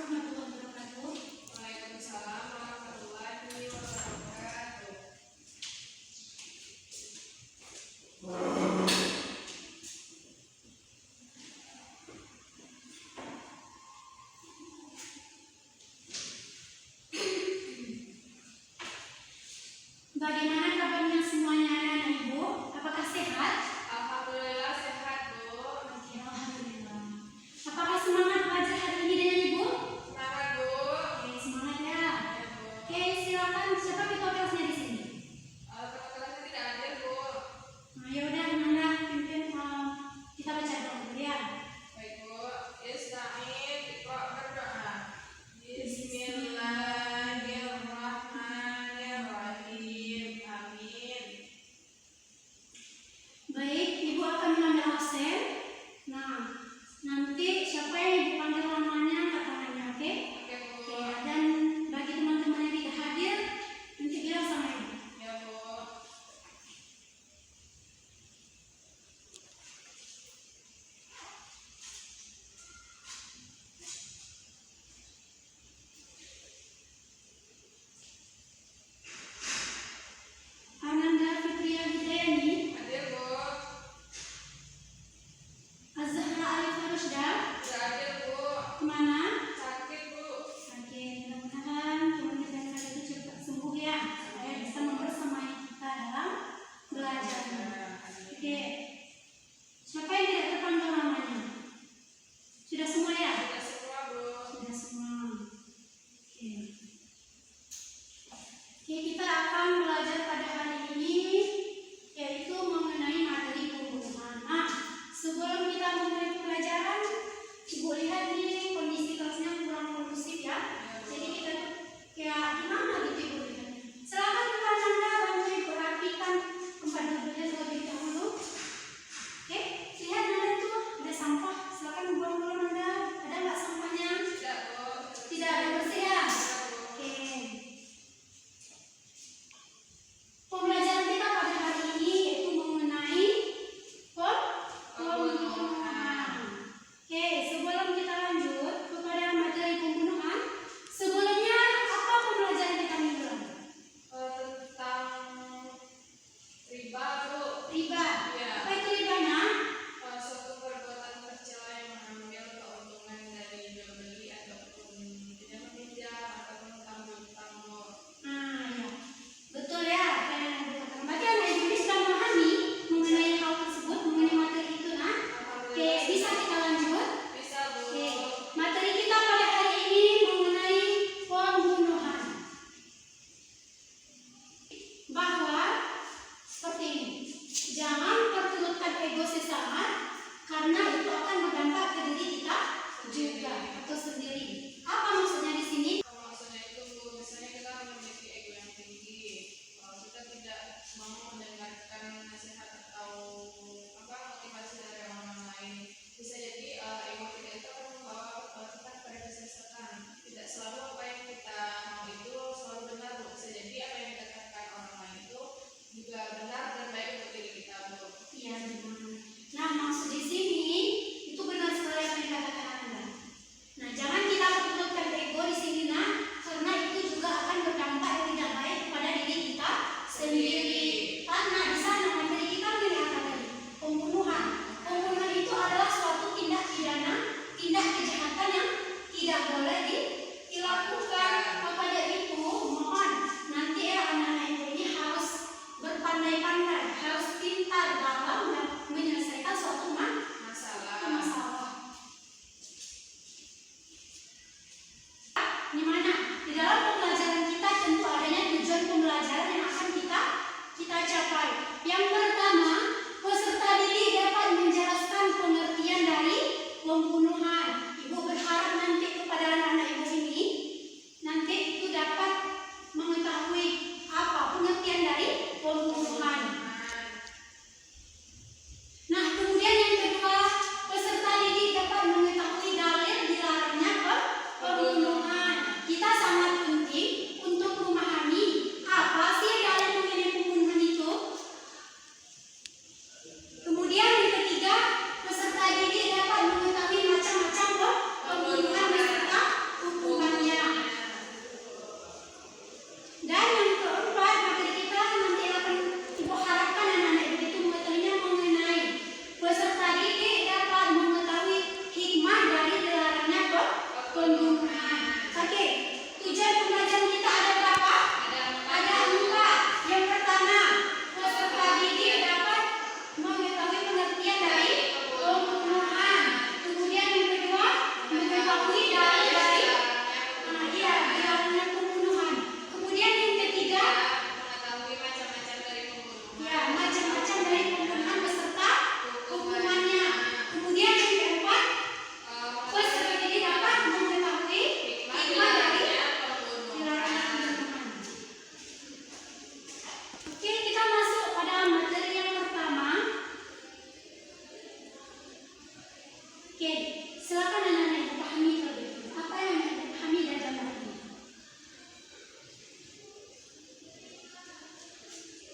warahmatullahi wabarakatuh. Waalaikumsalam warahmatullahi wabarakatuh. Bagaimana kabarnya semuanya anak-anak Ibu? Apakah sehat? Alhamdulillah sehat, Bu. Oke, alhamdulillah. Apakah semangat belajar hari ini dengan Ibu? Semangat, Bu. Oke, semangat ya. Ya, Bu. Oke, silakan siapa ketua kelasnya di sini? Ketua kelasnya tidak hadir, Bu. Nah, ya udah, Nanda pimpin kita baca doa dulu ya. Baik, Bu. Ista'in, Iqra, berdoa. Bismillahirrahmanirrahim. Amin. Baik, Ibu akan mengambil absen. Nah, nanti siapa yang Ibu panggil namanya, angkat tangannya, oke? Oke, Bu. Oke, dan bagi teman-teman yang tidak hadir, nanti bilang sama Ibu. Ya, Bu. Ananda Fitria Hidayani, Hadir, Bu. Az-Zahra Alif Rusda, Tidak hadir, Bu. kemana? Sakit, Bu. Oke, mudah-mudahan teman kita yang ada itu cepat sembuh ya, supaya bisa membersamai kita dalam belajar. Oke, siapa yang tidak terpanggil namanya? Sudah semua ya? Tidak semua, Bu. Sudah semua. Oke. Oke, kita akan belajar pada hari ini yaitu mengenai materi pembunuhan. Nah, sebelum kita memulai pelajaran, Ibu lihat nih kondisi kelasnya kurang kondusif ya. Jadi kita tuh kayak gimana gitu Ibu lihat. Silakan rekan Anda bantu Ibu rapikan tempat duduknya terlebih dahulu. Oke, lihat Anda tuh ada sampah. Silakan buang dulu Anda. Ada nggak sampahnya? Tidak, Bu. Tidak ada, bersih ya. Tidak, Bu. Oke. Pembelajaran kita pada hari ini yaitu mengenai pembunuhan. Oke, sebelum kita lanjut kepada materi pembunuhan, sebelumnya apa pembelajaran kita minggu lalu? Tentang riba, Bu. Riba. Ya. Apa itu ribanya? Suatu perbuatan tercela yang mengambil keuntungan dari jual beli ataupun tidak meminjam ataupun utang-utang, Bu. Nah, ya. Betul ya, apa yang Ibu katakan. Bagi anak Ibu ini sudah memahami mengenai hal tersebut, mengenai materi itu, nah. Oke, Alhamdulillah. bisa kita lanjut? Bisa, Bu. Oke, materi kita pada hari ini mengenai pembunuhan. Bahwa seperti ini, jangan perturutkan ego sesaat karena itu akan berdampak ke diri kita juga atau sendiri. Apa maksudnya di sini? Maksudnya itu, Bu, misalnya kita memiliki ego yang tinggi, kita tidak mau mendengarkan nasihat atau motivasi dari orang lain. Bisa jadi ego kita itu akan membawa kita pada kesesatan. Tidak selalu apa yang kita mau itu selalu benar, Bu. Bisa jadi apa yang dikatakan orang lain itu juga benar dan baik untuk diri kita, Bu. Iya, benar. Nah, maksud di sini itu benar sekali apa yang dikatakan Anda. Nah, jangan kita perturutkan ego di sini, nah, karena itu juga akan berdampak yang tidak baik kepada diri kita sendiri. Karena di sana materi kita mengenai apa tadi? Pembunuhan. Pembunuhan itu adalah suatu tindak pidana, tindak kejahatan yang tidak boleh dilakukan. Maka dari itu, mohon nanti ya anak-anak Ibu ini harus berpandai-pandai, harus pintar dalam menyelesaikan suatu masalah. Di mana? Di dalam pembelajaran kita tentu adanya tujuan pembelajaran yang akan kita capai. Yang pertama, peserta didik dapat menjelaskan pengertian dari pembunuhan. Ibu berharap nanti kepada anak-anak Ibu ini nanti itu dapat mengetahui apa pengertian dari pembunuhan. silakan anak-anak ibu pahami terlebih dahulu. Apa yang anak ibu pahami dari gambar ini?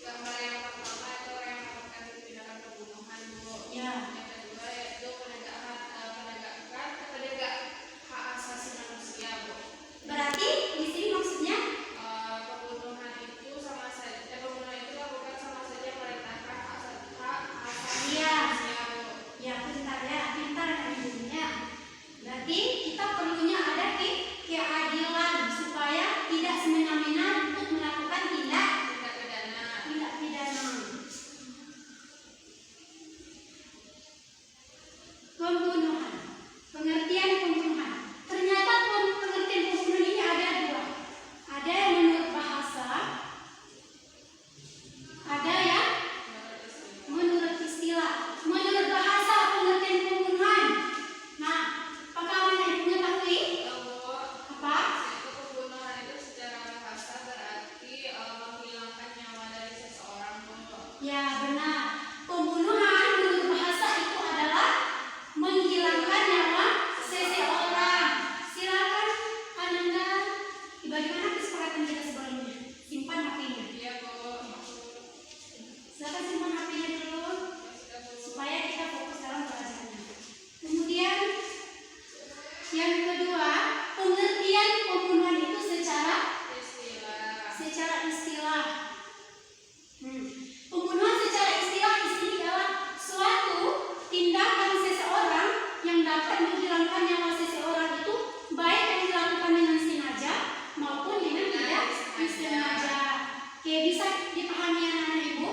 Gambar yang pertama itu orang yang melakukan tindakan pembunuhan, Bu. Ya. Yang kedua yaitu penegakan hak asasi manusia, Bu. Berarti di sini maksudnya Pembunuhan itu sama saja, pembunuhan itu lakukan sama saja merendahkan hak asasi Iya. manusia, Bu. ya pintar anak ibunya. Berarti kita perlunya ada keadilan supaya tidak semena-mena untuk melakukan tindak Tindak pidana. pidana. Pembunuhan. Pengertian pembunuhan. Ternyata pengertian pembunuhan ini ada dua. Ada yang menurut bahasa, ada yang menurut istilah. Menurut bahasa pengertian pembunuhan. Nah, apakah anak ibu mengetahui apa? Itu pembunuhan itu secara bahasa berarti menghilangkan nyawa dari seseorang, Bu. Ya, benar. Pembunuhan menurut bahasa itu adalah menghilangkan nyawa seseorang. Silakan Ananda, bagaimana kesepakatan kita sebelumnya? Simpan HP-nya. Iya, Bu. Silakan simpan HP-nya dulu supaya kita fokus dalam pelajarannya. Kemudian yang kedua, pengertian pembunuhan itu secara istilah. Pembunuhan secara istilah di sini adalah suatu tindakan seseorang yang dapat menghilangkan nyawa seseorang itu baik yang dilakukan dengan sengaja maupun dengan tidak disengaja. Oke, bisa dipahami anak-anak ibu?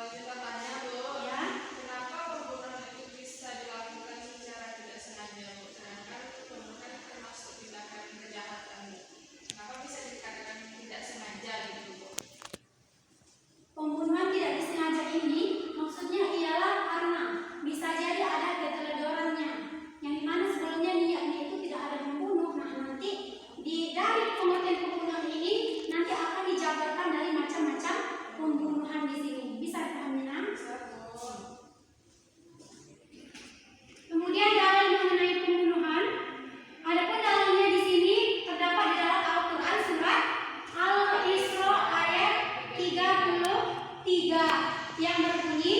Kita tanya, Bu, Ya. kenapa pembunuhan itu bisa dilakukan secara tidak sengaja, Bu? Sedangkan pembunuhan termasuk tindakan kejahatan, Bu. Kenapa bisa dikatakan tidak sengaja gitu, Bu? Pembunuhan tidak disengaja ini maksudnya ialah karena bisa jadi ada keteledorannya, yang dimana sebelumnya niatnya itu tidak ada membunuh. Nah, nanti dari pengertian pembunuhan ini nanti akan dijabarkan dari macam-macam pembunuhan di sini. Bisa dipahami, Nak? Kemudian dalil mengenai pembunuhan, adapun dalilnya di sini terdapat di dalam Al-Quran surat Al-Isra ayat 33 yang berbunyi,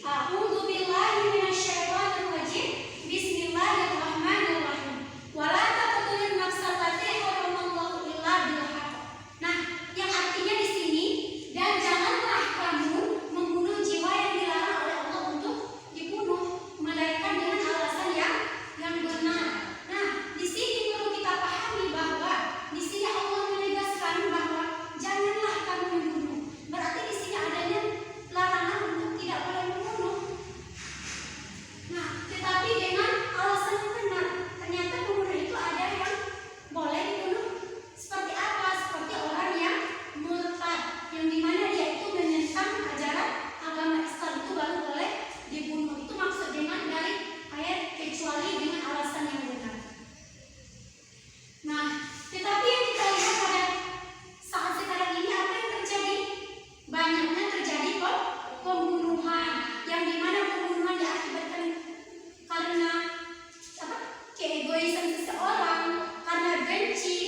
A'udzu billahi minasyaitonir rajim. Bismillahirrahmanirrahim. Wala taqtulun nafsal lati haramallahu illa bil haqq. Nah, yang artinya di sini, dan janganlah kamu membunuh jiwa yang dilarang oleh Allah untuk dibunuh, melainkan dengan alasan yang benar. Nah, di sini perlu kita pahami bahwa di sini Allah menegaskan bahwa janganlah kamu membunuh. Berarti di sini adanya larangan untuk tidak boleh membunuh. Nah, tetapi dengan alasan yang benar. Ternyata pembunuh itu ada yang boleh dibunuh. Seperti apa? Seperti orang yang murtad, yang dimana dia itu menentang ajaran agama Islam, itu baru boleh dibunuh. Itu maksud dengan dari ayat kecuali dengan alasan yang benar. Nah, tetapi yang kita lihat pada saat sekarang ini apa yang terjadi? Banyaknya terjadi pembunuhan, yang dimana pembunuhan diakibatkan karena keegoisan seseorang, karena benci,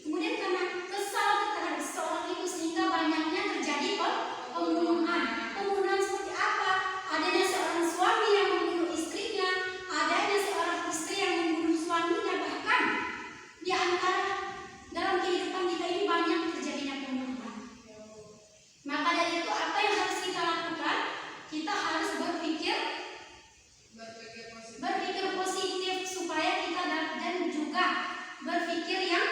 kemudian karena kesal terhadap seseorang itu, sehingga banyaknya terjadi pembunuhan. Pembunuhan seperti apa? Adanya seorang suami yang membunuh istrinya, adanya seorang istri yang membunuh suaminya, bahkan di antara dalam kehidupan kita ini banyak terjadinya pembunuhan. Maka dari itu apa yang harus kita lakukan? Kita harus berpikir positif supaya kita dan juga berpikir yang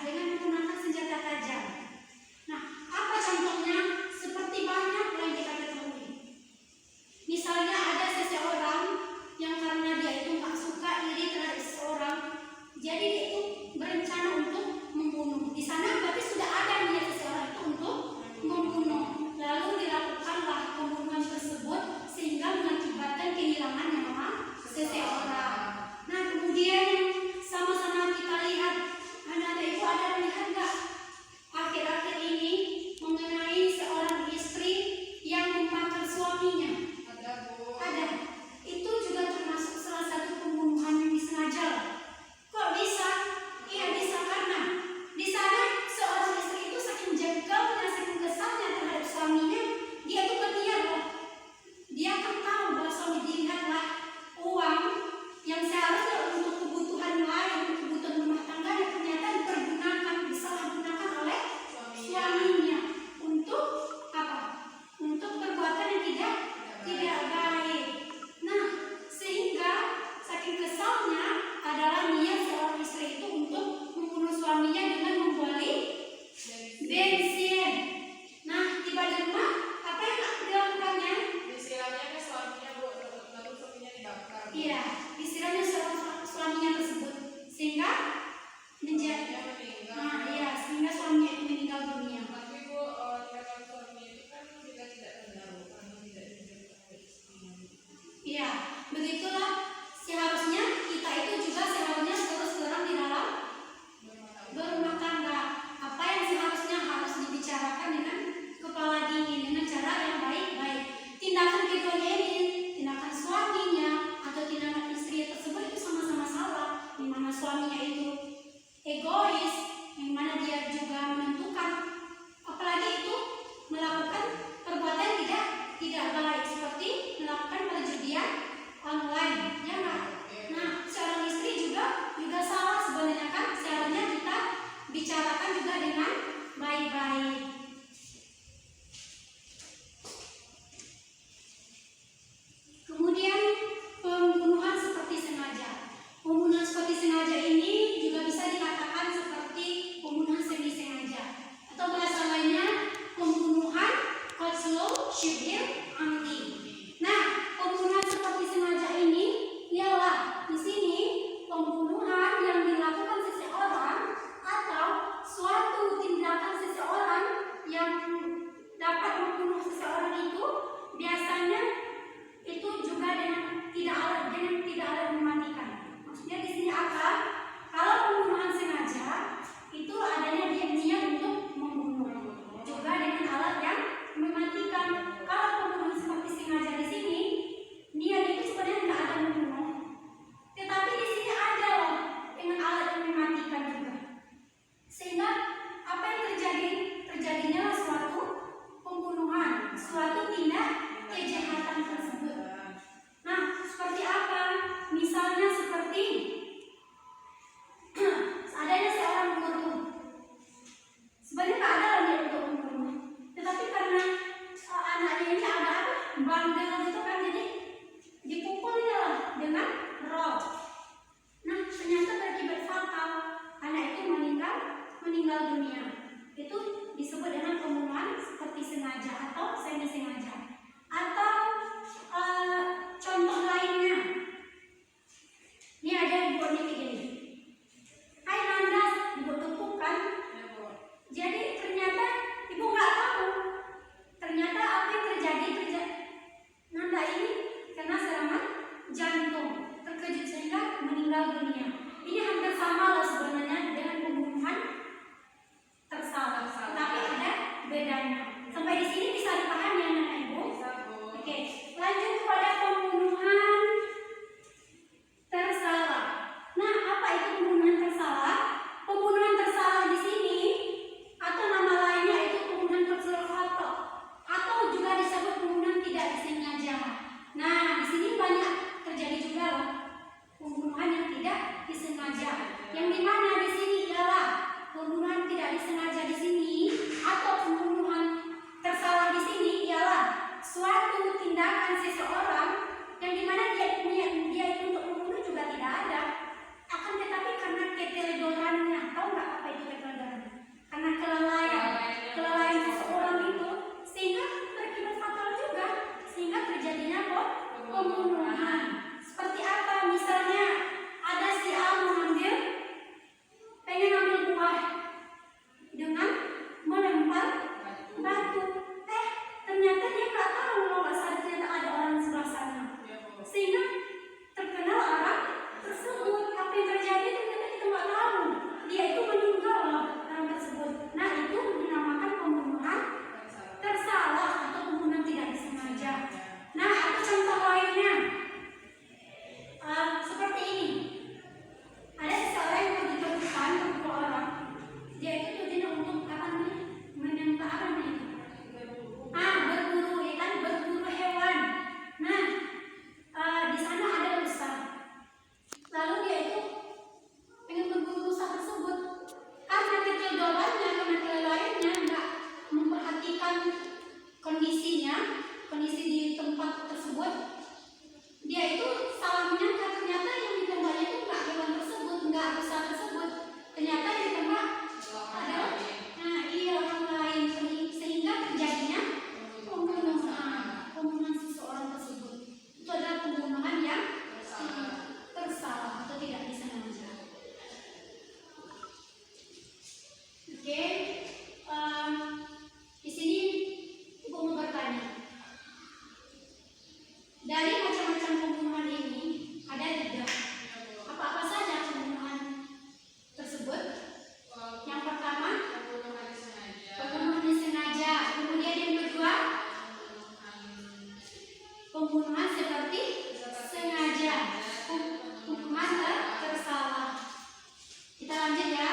dengan menggunakan senjata tajam. Nah, apa contohnya? Seperti banyak yang kita ketahui. Misalnya ada seseorang yang karena dia itu nggak suka iri terhadap seseorang, jadi dia itu berencana untuk membunuh. Di sana berarti sudah ada niat seseorang itu untuk membunuh. Lalu dilakukanlah pembunuhan tersebut sehingga mengakibatkan kehilangan nyawa seseorang. Nah, kemudian sama-sama kita lihat, anak-anak itu ada melihat nggak akhir-akhir ini mengenai seorang istri yang membakar suaminya? Ada, Bu. Ada. Itu juga termasuk salah satu pembunuhan yang disengaja. Kok bisa? Iya bisa karena di sana seorang istri itu saking jengkelnya, saking kesalnya terhadap suaminya, dia itu berniat loh. Dia kan tahu bahwa suami dilihatlah uang yang seharusnya untuk kebutuhan lain, untuk kebutuhan rumah tangganya, ternyata dipergunakan, disalahgunakan oleh suaminya untuk apa? Untuk perbuatan yang tidak baik. Nah, sehingga saking kesalnya adalah niat seorang istri itu untuk membunuh suaminya dengan membeli bensin. Nah, tiba di rumah, apa yang dilakukannya? Disiramnya ke suaminya, Bu, lalu suaminya dibakar. Iya, disiramnya suaminya tersebut sehingga menjadi sehingga suaminya itu meninggal dunia. Tapi Bu, tindakan suami itu kan juga tidak benar, Bu, karena tidak diketahui istrinya. Iya, begitulah seharusnya kita itu juga seharusnya terus terang di dalam berumah tangga. Apa yang seharusnya harus dibicarakan dengan kepala dingin, dengan cara yang baik-baik. Tindakan keduanya ini, tindakan suaminya atau tindakan istri tersebut itu sama-sama salah. Di mana suaminya itu egois, yang mana dia juga menentukan, apalagi itu melakukan perbuatan tidak baik seperti melakukan perjudian online, ya nggak? Nah, seorang istri juga salah sebenarnya kan. Seharusnya kita bicarakan juga dengan baik-baik. Kemudian pembunuhan seperti sengaja. Pembunuhan seperti sengaja ini juga bisa dikatakan seperti pembunuhan semi sengaja, atau bahasa lainnya pembunuhan qatlu syibhil amdi. Nah, pembunuhan seperti sengaja ini ialah di sini pembunuhan yang dilakukan seseorang atau suatu tindakan seseorang yang dapat membunuh seseorang itu biasanya itu juga dengan tidak ada mematikan. Maksudnya di sini apa? Kalau pembunuhan sengaja itu adanya dia niat untuk membunuh, juga dengan alat yang mematikan. Kalau pembunuhan seperti sengaja di sini niat itu sebenarnya tidak ada membunuh, tetapi di sini ada loh dengan alat yang mematikan juga. Sehingga apa yang terjadi? Terjadinya suatu pembunuhan, suatu tindak kejahatan tersebut. Nah, seperti apa? Misalnya seperti adanya seorang guru. Sebenarnya tak ada niat untuk membunuh, tetapi karena anaknya ini ada apa? Bandel gitu kan, jadi dipukulnya lah dengan rod. Nah, ternyata berakibat fatal. Anak itu meninggal dunia. Itu disebut dengan pembunuhan seperti sengaja atau semi sengaja. Atau contoh lainnya, ini ada dibuat kayak gini. Hai Nanda, dibuat tepuk kan? Jadi ternyata ibu nggak tahu. Ternyata apa yang terjadi? Nanda ini kena serangan jantung, terkejut sehingga meninggal dunia. Ini hampir sama loh sebenarnya dengan pembunuhan tersalah, tapi ada bedanya. Sampai di sini bisa dipahami anak-anak. kondisi di tempat tersebut, dia itu salah menyangka ternyata yang ditembaknya itu nggak hewan tersebut, nggak rusa tersebut, ternyata yang ditembak adalah orang lain, sehingga terjadinya pembunuhan seseorang tersebut. Itu adalah pembunuhan yang tersalah atau tidak disengaja. Oke, di sini Ibu mau bertanya, dari macam-macam pembunuhan ini ada 3. Apa-apa saja pembunuhan tersebut? Yang pertama, pembunuhan disengaja. Kemudian yang kedua, pembunuhan seperti sengaja. Pembunuhan tersalah. Kita lanjut ya.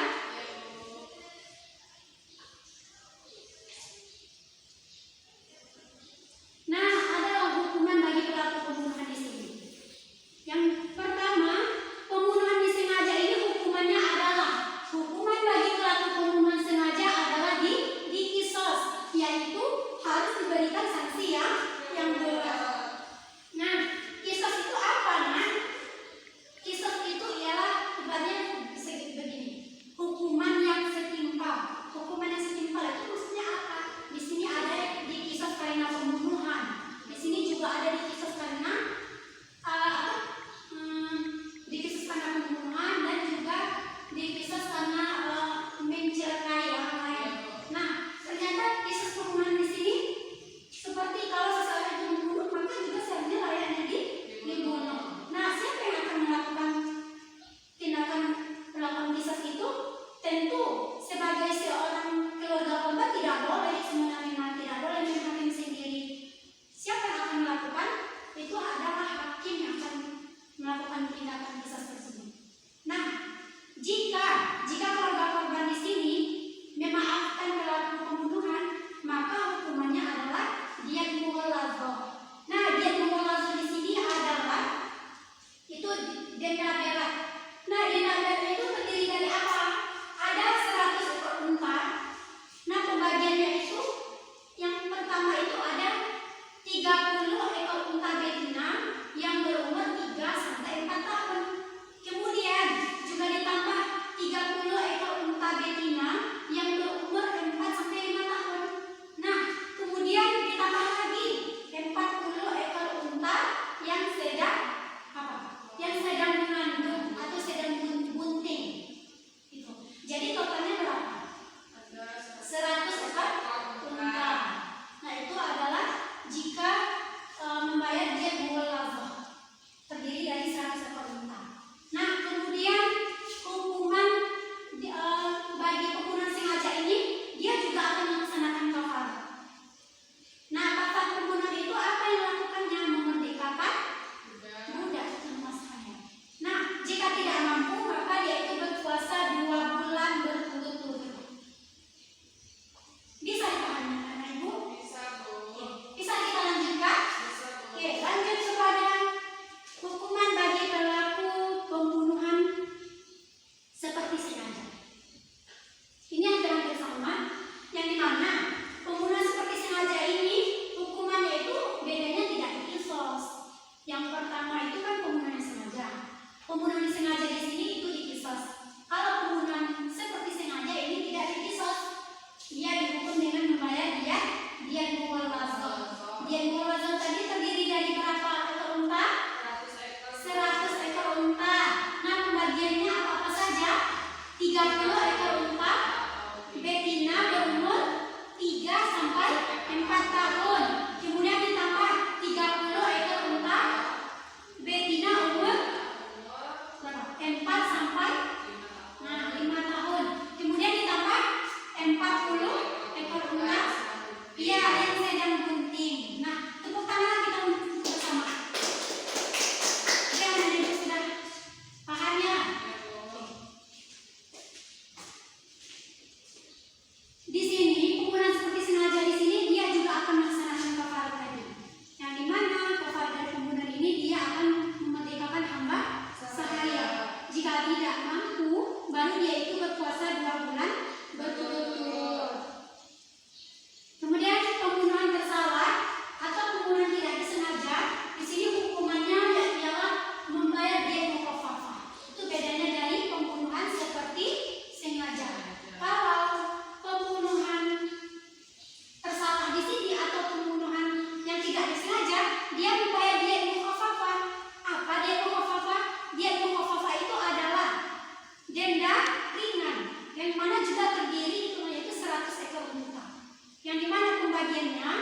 pembagiannya.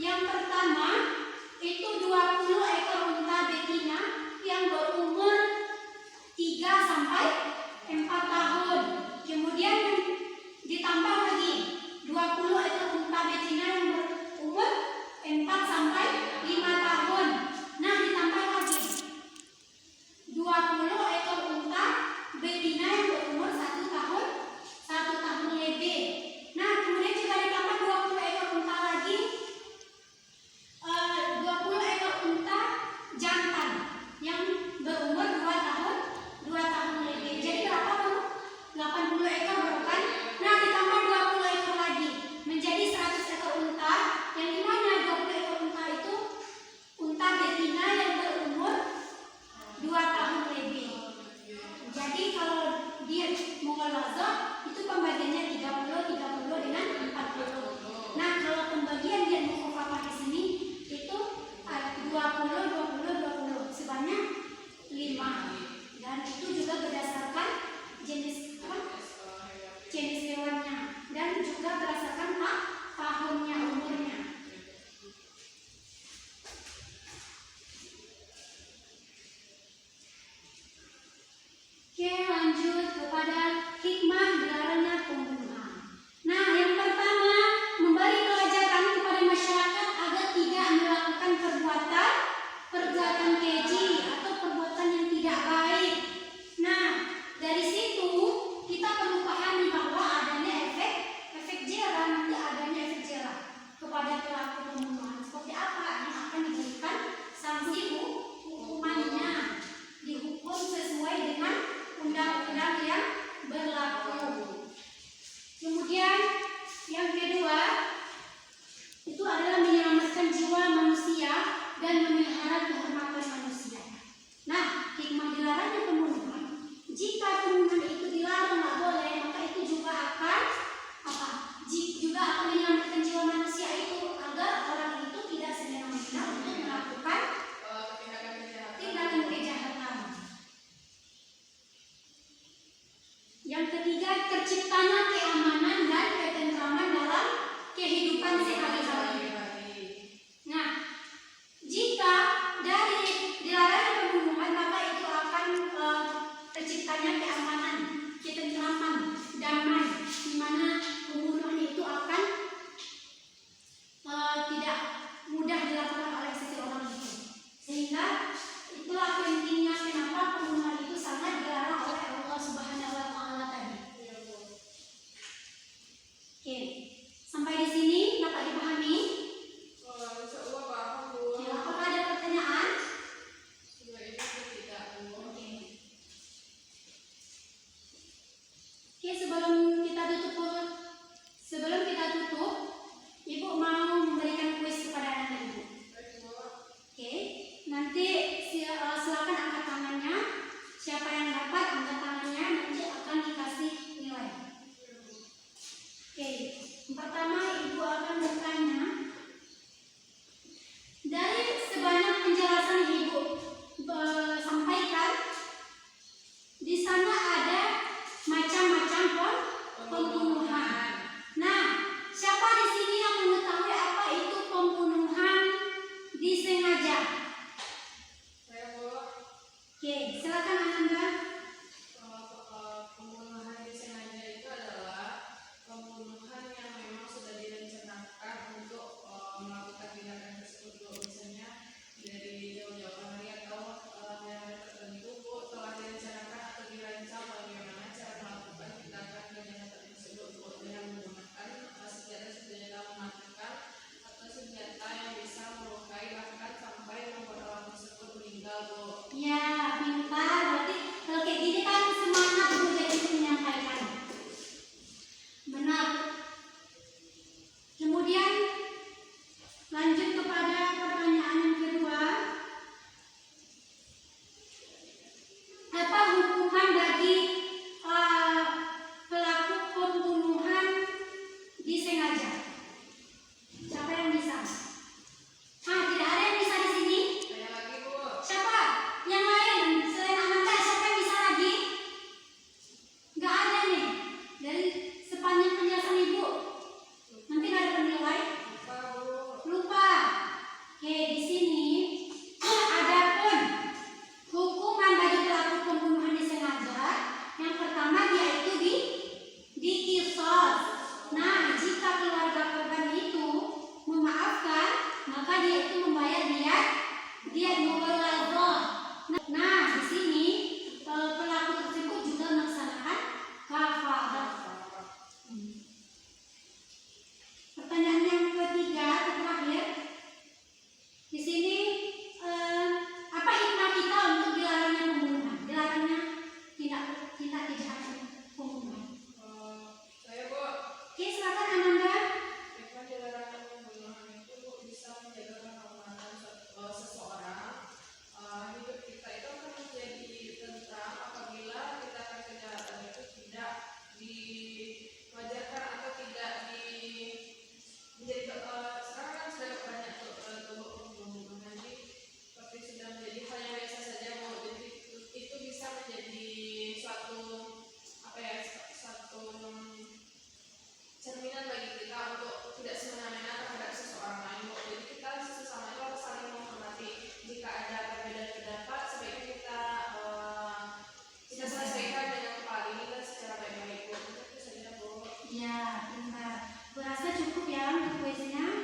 Yang pertama itu 20 ekor unta betina yang berumur 3 sampai 4 tahun. Kemudian ditambah lagi 20 ekor unta betina yang berumur 4 sampai 5 tahun. Nah, ditambah lagi 20 ekor unta betina yang berumur 1 tahun, 1 tahun lebih. Nah, kemudian juga ditambah 20 ekor unta lagi, 20 ekor unta jantan yang berumur 2 tahun, 2 tahun lebih. Jadi berapa tuh? 80 ekor baru kan? Nah, ditambah 20 ekor lagi menjadi 100 ekor unta, yang dimana 20 ekor unta itu unta betina yang berumur 2 tahun lebih. Jadi kalau dia mengolaza itu pembagiannya 30 dengan 40. Nah, kalau pembagian dia mukofafah di sini itu 20 sebanyak 5. Dan itu juga berdasarkan jenis jenis hewannya dan juga berdasarkan tahunnya, umurnya. Oke, lanjut kepada hikmah dilarangnya pembunuhan. Nah, yang pertama, memberi pelajaran kepada masyarakat agar tidak melakukan perbuatan keji atau perbuatan yang tidak baik. Nah, dari situ kita perlu pahami bahwa adanya efek jera, nanti adanya efek jera kepada pelaku pembunuhan. Seperti apa yang akan diberikan sanksi hukumannya, dihukum sesuai dengan undang-undang yang berlaku. Kemudian yang kedua itu adalah menyelamatkan jiwa manusia dan memelihara kehormatan manusia. Nah, hikmah dilarangnya pembunuhan. Jika pembunuhan itu dilarang, nggak boleh, maka itu juga akan juga akan menyelamatkan jiwa manusia itu agar orang itu tidak semena-mena untuk melakukan tindakan kejahatan. Yang ketiga, terciptanya keamanan dan ketentraman dalam kehidupan sehari-hari. Nah, jika dari dilarang pembunuhan, maka itu akan terciptanya keamanan, ketentraman, damai, di mana pembunuhan itu akan tidak mudah dilakukan oleh seseorang itu. Sehingga itulah pentingnya kenapa pembunuhan itu sangat dilarang oleh Allah Subhanahu wa Ta'ala tadi. Oke, sampai di sini dapat dipahami? Ya, apakah ada pertanyaan? Oke, sebelum kita tutup, Ibu mau memberikan kuis kepada anak Ibu. Oke, nanti silakan angkat tangannya. Siapa yang dapat angkat tangannya nanti akan dikasih nilai. Oke, yang pertama Ibu akan bertanya, dari sebanyak penjelasan Ibu sampaikan, di sana ada macam-macam pembunuhan. Nah, siapa di sini yang mengetahui apa itu pembunuhan disengaja? Oke, silakan Ananda. Pembunuhan disengaja itu adalah pembunuhan yang memang sudah direncanakan untuk melakukan tindakan tersebut. Misalnya dari jauh-jauh hari atau hari tertentu telah direncanakan atau dirancang bagaimana cara melakukan tindakan kejahatan tersebut dengan menggunakan senjata-senjata mematikan atau senjata yang bisa melukai bahkan sampai membuat orang tersebut meninggal, Bu. Ya, pintar. Berarti kalau kayak gini kan semangat Bu jadi menyampaikan. Benar. Kemudian lanjut kepada pertanyaan yang kedua. Apa hukuman bagi pelaku pembunuhan disengaja? Siapa yang bisa? Tidak ada yang bisa di sini. Saya lagi, Bu. Siapa? Yang lain selain Ananda, siapa yang bisa lagi? Nggak ada nih. Dari sepanjang penjelasan Ibu, nanti nggak ada penilai. Lupa, Oke, di sini adapun hukuman bagi pelaku pembunuhan disengaja, yang pertama dia itu dikisos. Nah, jika keluarga korban itu memaafkan, maka dia itu membayar diat mughaladzah. Nah, di sini pelaku tersebut juga melaksanakan kafadah. Pertanyaan yang ketiga atau terakhir, di sini apa hikmah kita untuk dilarangnya pembunuhan, dilarangnya tindak kejahatan pembunuhan? Saya Bu, Oke, silakan Ananda. hikmah dilarangnya pembunuhan itu bisa menjaga kehormatan seseorang. Hidup kita itu akan menjadi tentram apabila tindakan kejahatan itu tidak diwajarkan atau tidak menjadi sekarang kan sudah banyak tuh pembunuhan, jadi seperti sudah menjadi hal yang biasa saja Bu. Jadi itu bisa menjadi suatu apa ya, suatu cerminan bagi kita untuk tidak semena-mena terhadap seseorang lain Bu. Jadi kita sesama itu harus saling menghormati. Jika ada perbedaan pendapat, sebaiknya kita selesaikan dengan kepala dingin dan secara baik-baik Bu. Itu saja Bu. Ya, benar. Kurasa cukup ya untuk kuisnya.